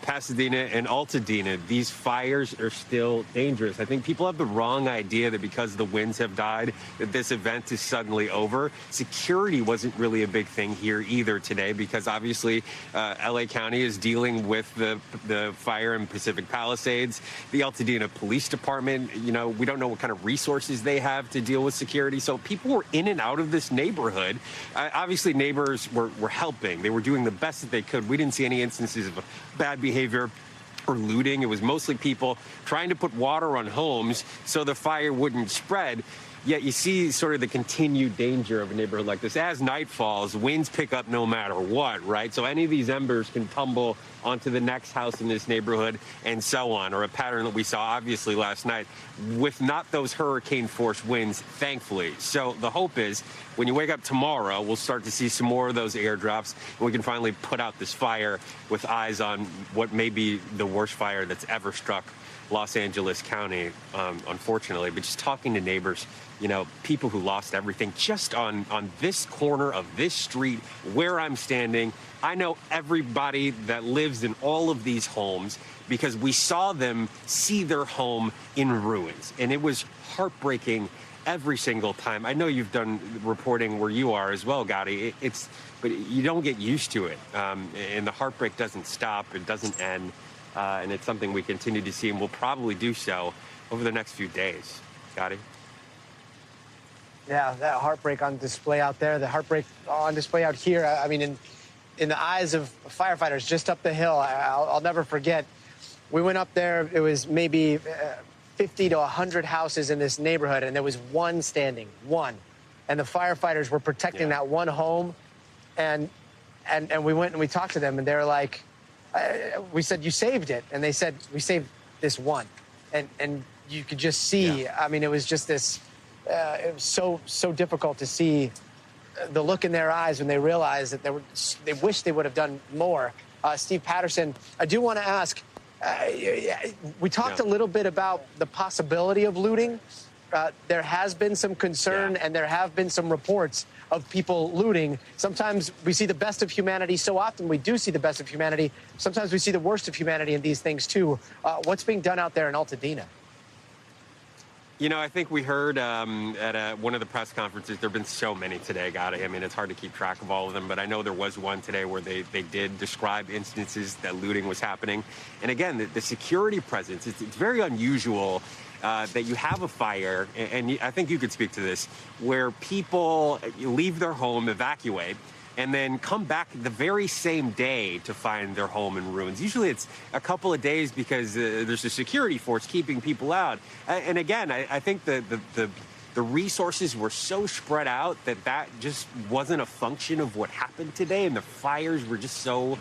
Pasadena and Altadena. These fires are still dangerous. I think people have the wrong idea that because the winds have died, that this event is suddenly over. Security wasn't really a big thing here either today because obviously LA County is dealing with the fire in Pacific Palisades. The Altadena Police Department, you know, we don't know what kind of resources they have to deal with security. So people were in and out of this neighborhood. Obviously, neighbors were helping. They were doing the best that they could. We didn't see any instances of bad behavior or looting. It was mostly people trying to put water on homes so the fire wouldn't spread. Yet you see sort of the continued danger of a neighborhood like this. As night falls, winds pick up no matter what, right? So any of these embers can tumble onto the next house in this neighborhood and so on, or a pattern that we saw obviously last night with not those hurricane-force winds, thankfully. So the hope is when you wake up tomorrow, we'll start to see some more of those airdrops, and we can finally put out this fire with eyes on what may be the worst fire that's ever struck Los Angeles County, unfortunately. But just talking to neighbors, you know, people who lost everything just on this corner of this street where I'm standing. I know everybody that lives in all of these homes because we saw them see their home in ruins. And it was heartbreaking every single time. I know you've done reporting where you are as well, Gadi. But you don't get used to it. And the heartbreak doesn't stop. It doesn't end. And it's something we continue to see and will probably do so over the next few days. Gadi? Yeah, that heartbreak on display out there, the heartbreak on display out here. I mean, in the eyes of firefighters just up the hill, I'll never forget. We went up there, it was maybe 50 to 100 houses in this neighborhood, and there was one standing, one. And the firefighters were protecting that one home. And we went and we talked to them, and they were like, we said, you saved it. And they said, we saved this one. And you could just see, I mean, it was just this, it was so difficult to see the look in their eyes when they realized that they wish they would have done more. Steve Patterson, I do want to ask, we talked a little bit about the possibility of looting. there has been some concern and there have been some reports of people looting. Sometimes we see the best of humanity. So often we do see the best of humanity. Sometimes we see the worst of humanity in these things, too. What's being done out there in Altadena? You know, I think we heard at one of the press conferences, there have been so many today, Gadi. I mean, it's hard to keep track of all of them, but I know there was one today where they did describe instances that looting was happening. And again, the security presence, it's very unusual that you have a fire, and I think you could speak to this, where people leave their home, evacuate, and then come back the very same day to find their home in ruins. Usually it's a couple of days because there's a security force keeping people out. And again, I think the resources were so spread out that just wasn't a function of what happened today, and the fires were just so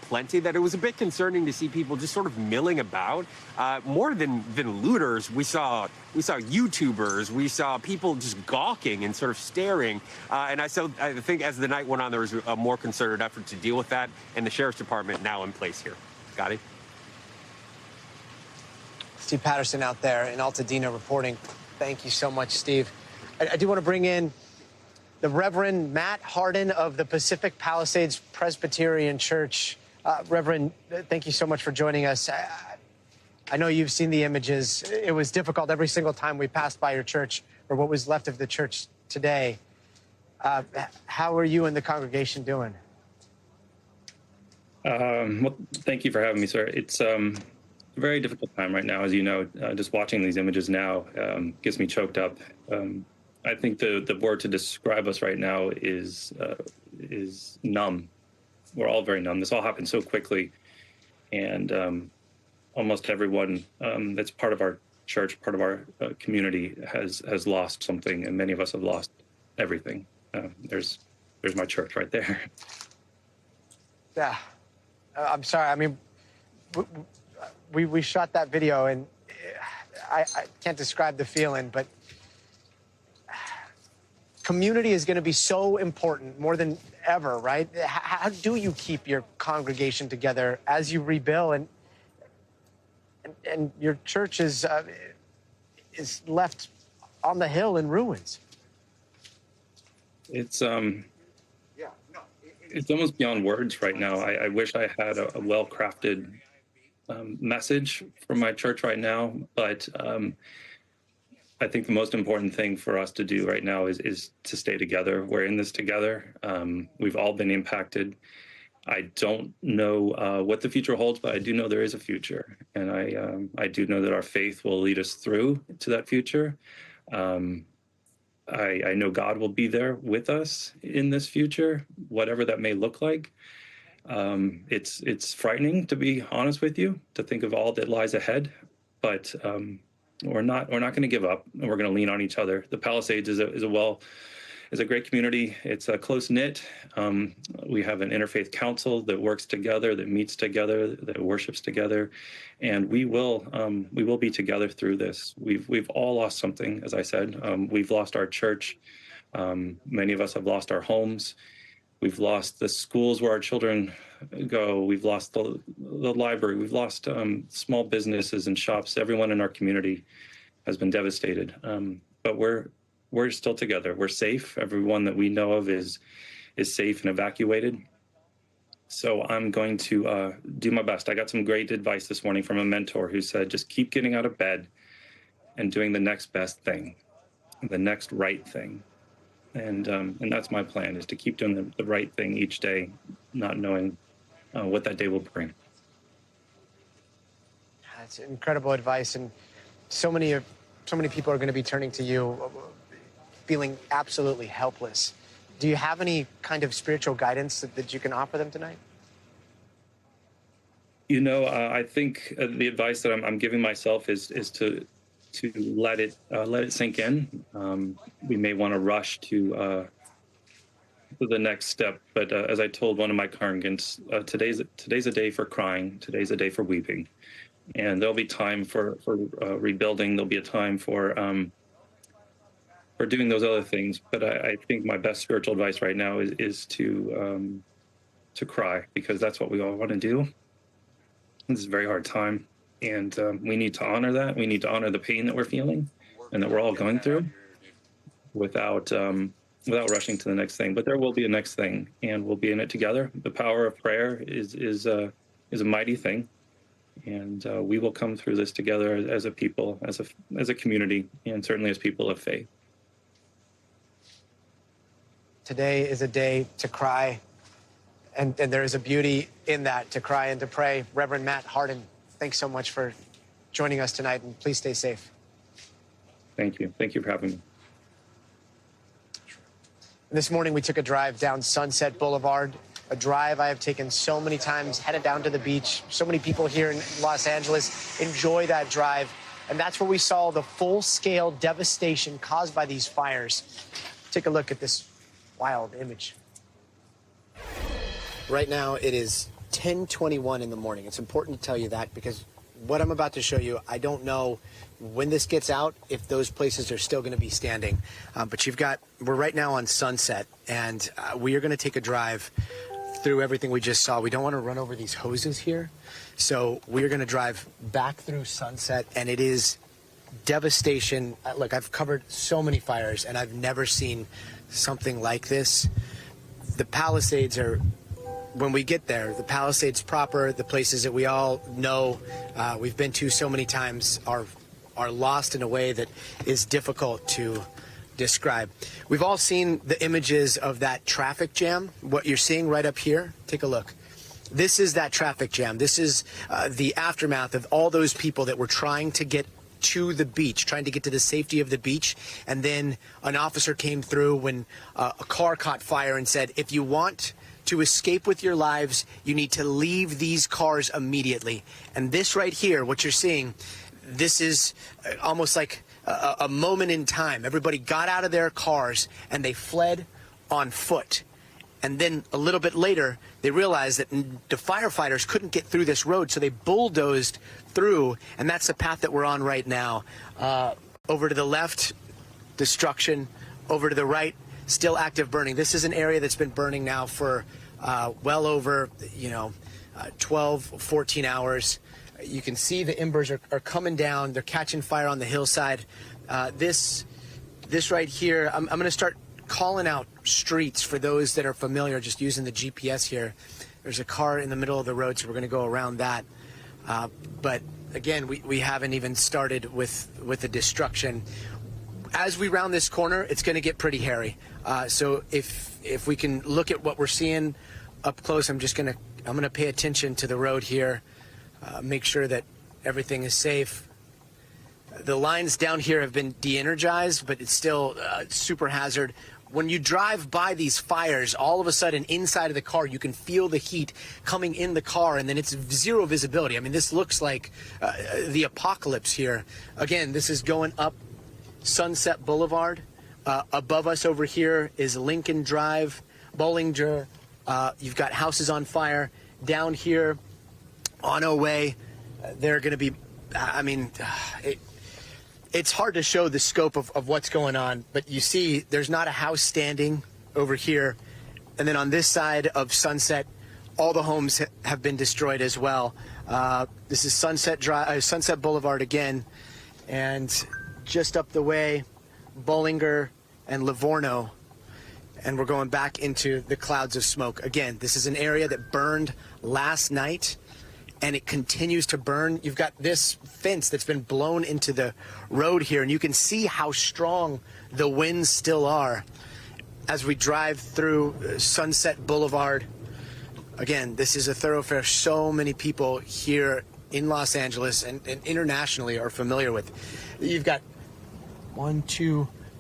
plenty that it was a bit concerning to see people just sort of milling about. More than looters, we saw YouTubers, we saw people just gawking and sort of staring. And I think as the night went on, there was a more concerted effort to deal with that, and the Sheriff's Department now in place here. Gadi? Steve Patterson out there in Altadena reporting. Thank you so much, Steve. I do want to bring in the Reverend Matt Hardin of the Pacific Palisades Presbyterian Church. Reverend, thank you so much for joining us. I know you've seen the images. It was difficult every single time we passed by your church, or what was left of the church today. How are you and the congregation doing? Well, thank you for having me, sir. It's a very difficult time right now, as you know. Just watching these images now gets me choked up. I think the word to describe us right now is numb. We're all very numb. This all happened so quickly, and almost everyone that's part of our church, part of our community, has lost something, and many of us have lost everything. There's my church right there. Yeah, I'm sorry. I mean, we shot that video, and I can't describe the feeling, but community is going to be so important, more than ever, right? How do you keep your congregation together as you rebuild, and your church is left on the hill in ruins? It's almost beyond words right now. I wish I had a well-crafted message from my church right now, but I think the most important thing for us to do right now is to stay together. We're in this together. We've all been impacted. I don't know what the future holds, but I do know there is a future, and I do know that our faith will lead us through to that future. I know God will be there with us in this future, whatever that may look like. It's frightening, to be honest with you, to think of all that lies ahead, but we're not going to give up, and we're going to lean on each other. The Palisades is a great community. It's close knit. We have an interfaith council that works together, that meets together, that worships together, and we will be together through this. We've all lost something, as I said. We've lost our church. Many of us have lost our homes. We've lost the schools where our children go. We've lost the library. We've lost small businesses and shops. Everyone in our community has been devastated. But we're still together. We're safe. Everyone that we know of is safe and evacuated. So I'm going to do my best. I got some great advice this morning from a mentor who said, just keep getting out of bed and doing the next best thing, the next right thing. And that's my plan, is to keep doing the right thing each day, not knowing what that day will bring. That's incredible advice, and so many people are going to be turning to you, feeling absolutely helpless. Do you have any kind of spiritual guidance that you can offer them tonight? You know, I think the advice that I'm giving myself is to let it sink in. We may want to rush to the next step, but as I told one of my congregants, today's a day for crying. Today's a day for weeping, and there'll be time for rebuilding. There'll be a time for doing those other things. But I think my best spiritual advice right now is to cry, because that's what we all want to do. This is a very hard time. And we need to honor that. We need to honor the pain that we're feeling. and that we're all going through without rushing to the next thing. But there will be a next thing, and we'll be in it together. The power of prayer is a mighty thing, and we will come through this together as a people, as a community, and certainly as people of faith. Today is a day to cry, and there is a beauty in that, to cry and to pray. Reverend Matt Hardin, thanks so much for joining us tonight, and please stay safe. Thank you. Thank you for having me. This morning, we took a drive down Sunset Boulevard, a drive I have taken so many times, headed down to the beach. So many people here in Los Angeles enjoy that drive, and that's where we saw the full-scale devastation caused by these fires. Take a look at this wild image. Right now, it is 10:21 in the morning. It's important to tell you that because what I'm about to show you, I don't know when this gets out, if those places are still going to be standing. But we're right now on Sunset, and we are going to take a drive through everything we just saw. We don't want to run over these hoses here. So we're going to drive back through Sunset, and it is devastation. Look, I've covered so many fires, and I've never seen something like this. The Palisades are, when we get there, the Palisades proper, the places that we all know, we've been to so many times, are lost in a way that is difficult to describe. We've all seen the images of that traffic jam. What you're seeing right up here, take a look. This is that traffic jam. This is the aftermath of all those people that were trying to get to the beach, trying to get to the safety of the beach. And then an officer came through when a car caught fire and said, if you want to escape with your lives, you need to leave these cars immediately. And this right here, what you're seeing, this is almost like a moment in time. Everybody got out of their cars and they fled on foot. And then a little bit later, they realized that the firefighters couldn't get through this road, so they bulldozed through, and that's the path that we're on right now. Over to the left, destruction. Over to the right, still active burning. This is an area that's been burning now for well over, 12, 14 hours. You can see the embers are coming down. They're catching fire on the hillside. This right here, I'm going to start calling out streets for those that are familiar, just using the GPS here. There's a car in the middle of the road, so we're going to go around that. But again, we haven't even started with the destruction. As we round this corner, it's going to get pretty hairy. So if we can look at what we're seeing up close, I'm going to pay attention to the road here, make sure that everything is safe. The lines down here have been de-energized, but it's still super hazard. When you drive by these fires, all of a sudden inside of the car, you can feel the heat coming in the car, and then it's zero visibility. I mean, this looks like the apocalypse here. Again, this is going up Sunset Boulevard. Above us over here is Lincoln Drive, Bollinger. You've got houses on fire. Down here on our way, they're going to be, it's hard to show the scope of what's going on, but you see there's not a house standing over here. And then on this side of Sunset, all the homes have been destroyed as well. This is Sunset Boulevard again. And just up the way, Bollinger and Livorno. And we're going back into the clouds of smoke. Again, this is an area that burned last night, and it continues to burn. You've got this fence that's been blown into the road here, and you can see how strong the winds still are as we drive through Sunset Boulevard. Again, this is a thoroughfare so many people here in Los Angeles and internationally are familiar with. You've got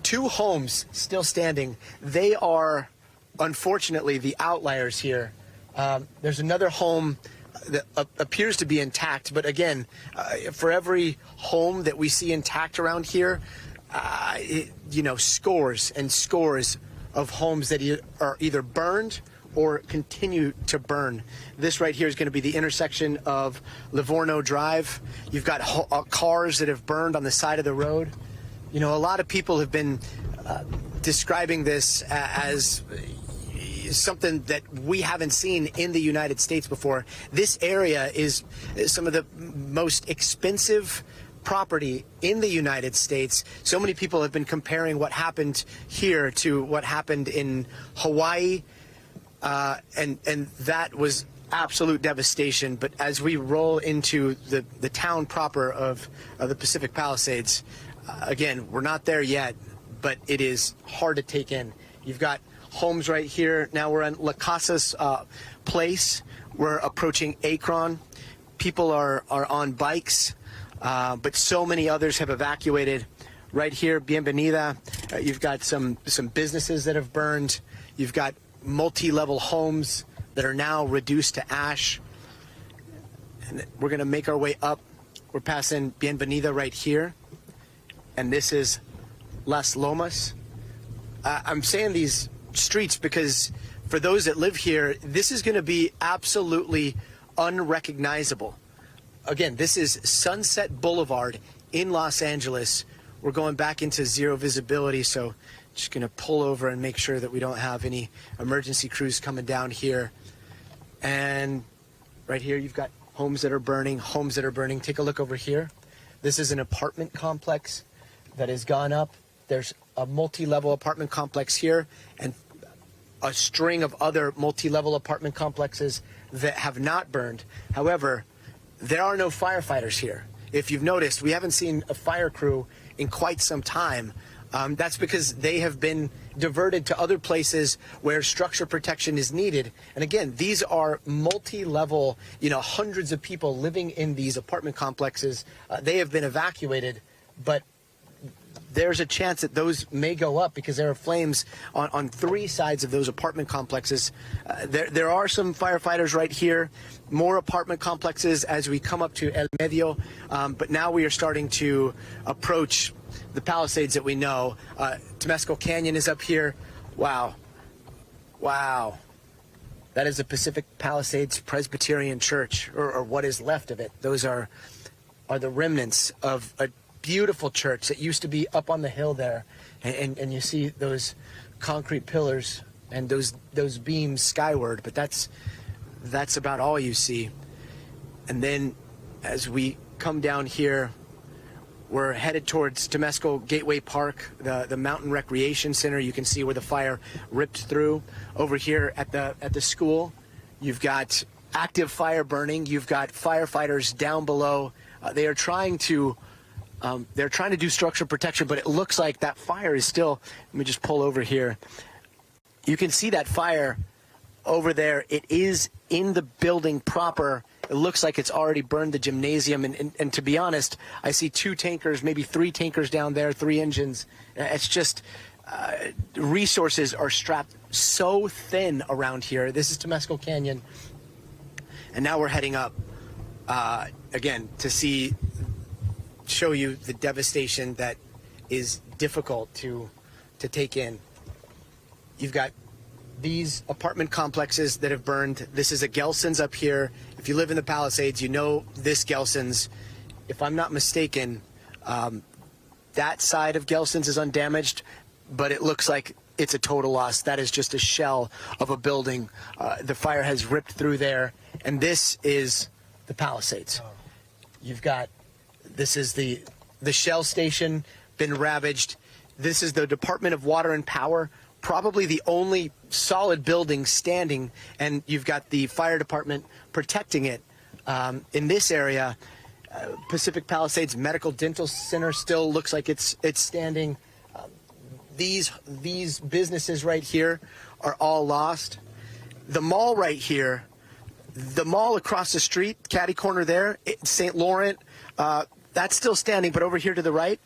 two homes still standing. They are, unfortunately, the outliers here. There's another home that appears to be intact, but again, for every home that we see intact around here, scores and scores of homes that are either burned or continue to burn. This right here is going to be the intersection of Livorno Drive. You've got cars that have burned on the side of the road. A lot of people have been describing this as something that we haven't seen in the United States before. This area is some of the most expensive property in the United States. So many people have been comparing what happened here to what happened in Hawaii, and that was absolute devastation. But as we roll into the town proper of the Pacific Palisades, again, we're not there yet, but it is hard to take in. You've got homes right here. Now we're in La Casa's place. We're approaching Akron. People are on bikes, but so many others have evacuated. Right here, Bienvenida, you've got some businesses that have burned. You've got multi-level homes that are now reduced to ash. And we're going to make our way up. We're passing Bienvenida right here. And this is Las Lomas. I'm saying these streets because for those that live here, this is going to be absolutely unrecognizable. Again, this is Sunset Boulevard in Los Angeles. We're going back into zero visibility, so just going to pull over and make sure that we don't have any emergency crews coming down here. And right here, you've got homes that are burning, homes that are burning. Take a look over here. This is an apartment complex that has gone up. There's a multi-level apartment complex here and a string of other multi-level apartment complexes that have not burned. However, there are no firefighters here. If you've noticed, we haven't seen a fire crew in quite some time. That's because they have been diverted to other places where structure protection is needed. And again, these are multi-level, hundreds of people living in these apartment complexes. They have been evacuated, but there's a chance that those may go up because there are flames on three sides of those apartment complexes. There are some firefighters right here, more apartment complexes as we come up to El Medio, but now we are starting to approach the Palisades that we know. Temescal Canyon is up here. Wow. Wow. That is the Pacific Palisades Presbyterian Church, or what is left of it. Those are the remnants of a beautiful church that used to be up on the hill there, and you see those concrete pillars and those beams skyward, but that's about all you see. And then as we come down here, we're headed towards Temescal Gateway Park, the Mountain Recreation Center. You can see where the fire ripped through. Over here at the school, you've got active fire burning. You've got firefighters down below. They are trying to do structural protection, but it looks like that fire is still. Let me just pull over here. You can see that fire over there. It is in the building proper. It looks like it's already burned the gymnasium. And to be honest, I see 2 tankers, maybe 3 tankers down there, 3 engines. It's just resources are strapped so thin around here. This is Temescal Canyon. And now we're heading up again to show you the devastation that is difficult to take in. You've got these apartment complexes that have burned. This is a Gelson's up here. If you live in the Palisades, you know this Gelson's. If I'm not mistaken, that side of Gelson's is undamaged, but it looks like it's a total loss. That is just a shell of a building. The fire has ripped through there, and this is the Palisades. This is the Shell station, been ravaged. This is the Department of Water and Power, probably the only solid building standing, and you've got the fire department protecting it. In this area, Pacific Palisades Medical Dental Center still looks like it's standing. These businesses right here are all lost. The mall right here, the mall across the street, catty corner there, St. Laurent, that's still standing, but over here to the right,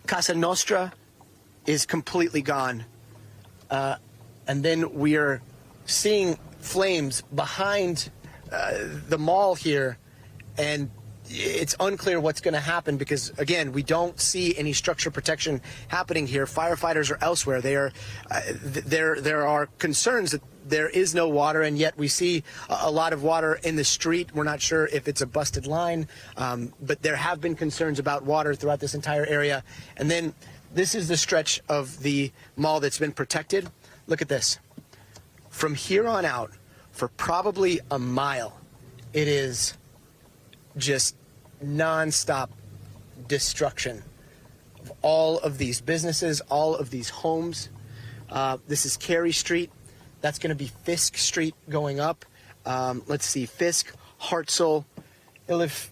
Casa Nostra is completely gone. And then we are seeing flames behind the mall here, and it's unclear what's going to happen because, again, we don't see any structure protection happening here. Firefighters are elsewhere. There are concerns that there is no water, and yet we see a lot of water in the street. We're not sure if it's a busted line, but there have been concerns about water throughout this entire area. And then this is the stretch of the mall that's been protected. Look at this. From here on out, for probably a mile, it is just nonstop destruction of all of these businesses, all of these homes. This is Carey Street. That's going to be Fisk Street going up. Let's see, Fisk, Hartzell, Illiff.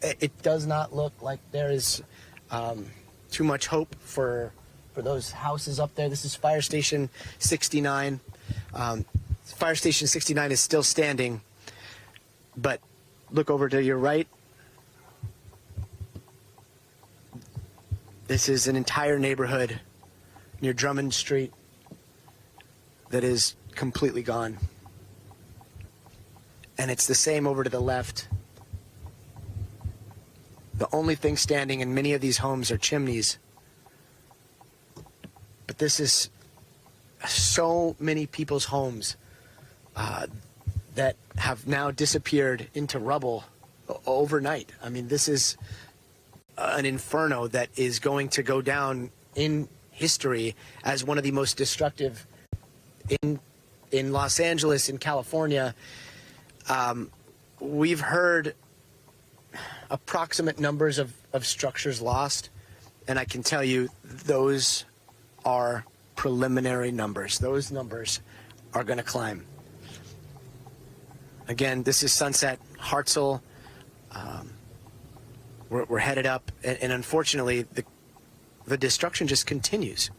It does not look like there is too much hope for those houses up there. This is Fire Station 69. Fire Station 69 is still standing, but look over to your right. This is an entire neighborhood near Drummond Street that is completely gone. And it's the same over to the left. The only thing standing in many of these homes are chimneys. But this is so many people's homes that have now disappeared into rubble overnight. I mean, this is an inferno that is going to go down in history as one of the most destructive in Los Angeles, in California. We've heard approximate numbers of structures lost, and I can tell you those are preliminary numbers. Those numbers are going to climb. Again, this is Sunset, Hartzell. We're headed up, and unfortunately, the destruction just continues.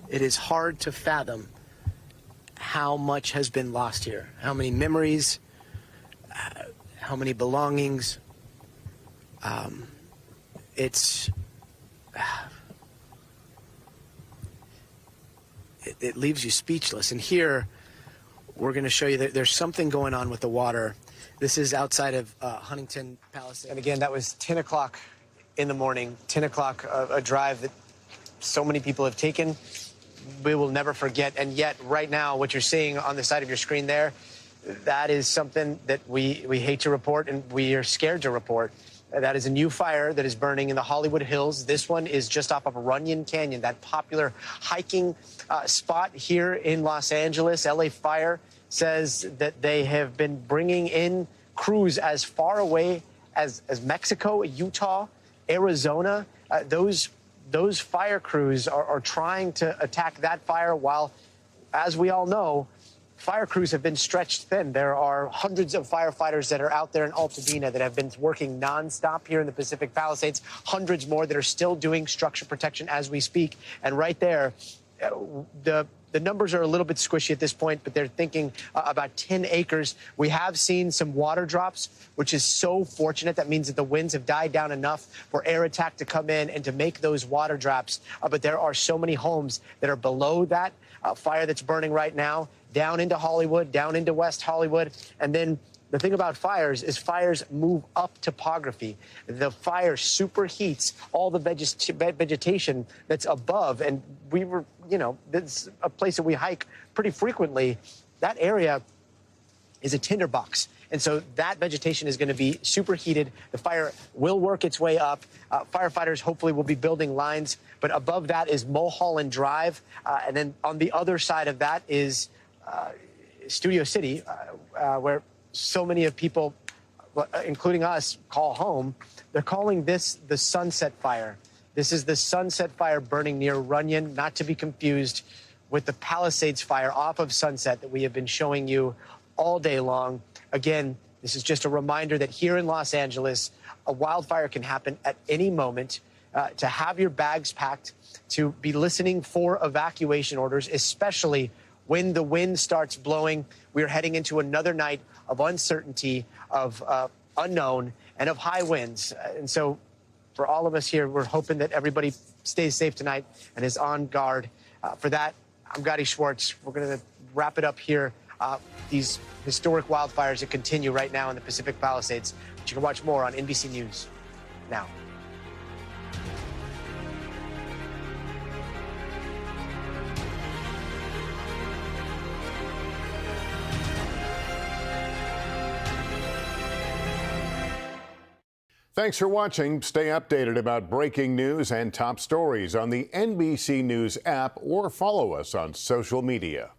It is hard to fathom how much has been lost here, how many memories, how many belongings. It leaves you speechless. And here, we're going to show you that there's something going on with the water. This is outside of Huntington Palisades. And again, that was 10 o'clock in the morning, 10 o'clock, a drive that so many people have taken. We will never forget. And yet, right now, what you're seeing on the side of your screen there, that is something that we hate to report and we are scared to report. That is a new fire that is burning in the Hollywood Hills. This one is just off of Runyon Canyon, that popular hiking spot here in Los Angeles. LA Fire says that they have been bringing in crews as far away as Mexico, Utah, Arizona. Those fire crews are trying to attack that fire while, as we all know, fire crews have been stretched thin. There are hundreds of firefighters that are out there in Altadena that have been working nonstop here in the Pacific Palisades, hundreds more that are still doing structure protection as we speak. And right there, the numbers are a little bit squishy at this point, but they're thinking about 10 acres. We have seen some water drops, which is so fortunate. That means that the winds have died down enough for air attack to come in and to make those water drops. But there are so many homes that are below that fire that's burning right now, down into Hollywood, down into West Hollywood. And then the thing about fires is fires move up topography. The fire superheats all the vegetation that's above. And we were, that's a place that we hike pretty frequently. That area is a tinderbox. And so that vegetation is going to be superheated. The fire will work its way up. Firefighters hopefully will be building lines. But above that is Mulholland Drive. And then on the other side of that is Studio City, where so many of people, including us, call home. They're calling this the Sunset Fire. This is the Sunset Fire burning near Runyon, not to be confused with the Palisades fire off of Sunset that we have been showing you all day long. Again, this is just a reminder that here in Los Angeles, a wildfire can happen at any moment. To have your bags packed, to be listening for evacuation orders, especially when the wind starts blowing. We're heading into another night of uncertainty, of unknown, and of high winds. And so for all of us here, we're hoping that everybody stays safe tonight and is on guard. For that, I'm Gadi Schwartz. We're going to wrap it up here. These historic wildfires that continue right now in the Pacific Palisades. But you can watch more on NBC News now. Thanks for watching. Stay updated about breaking news and top stories on the NBC News app or follow us on social media.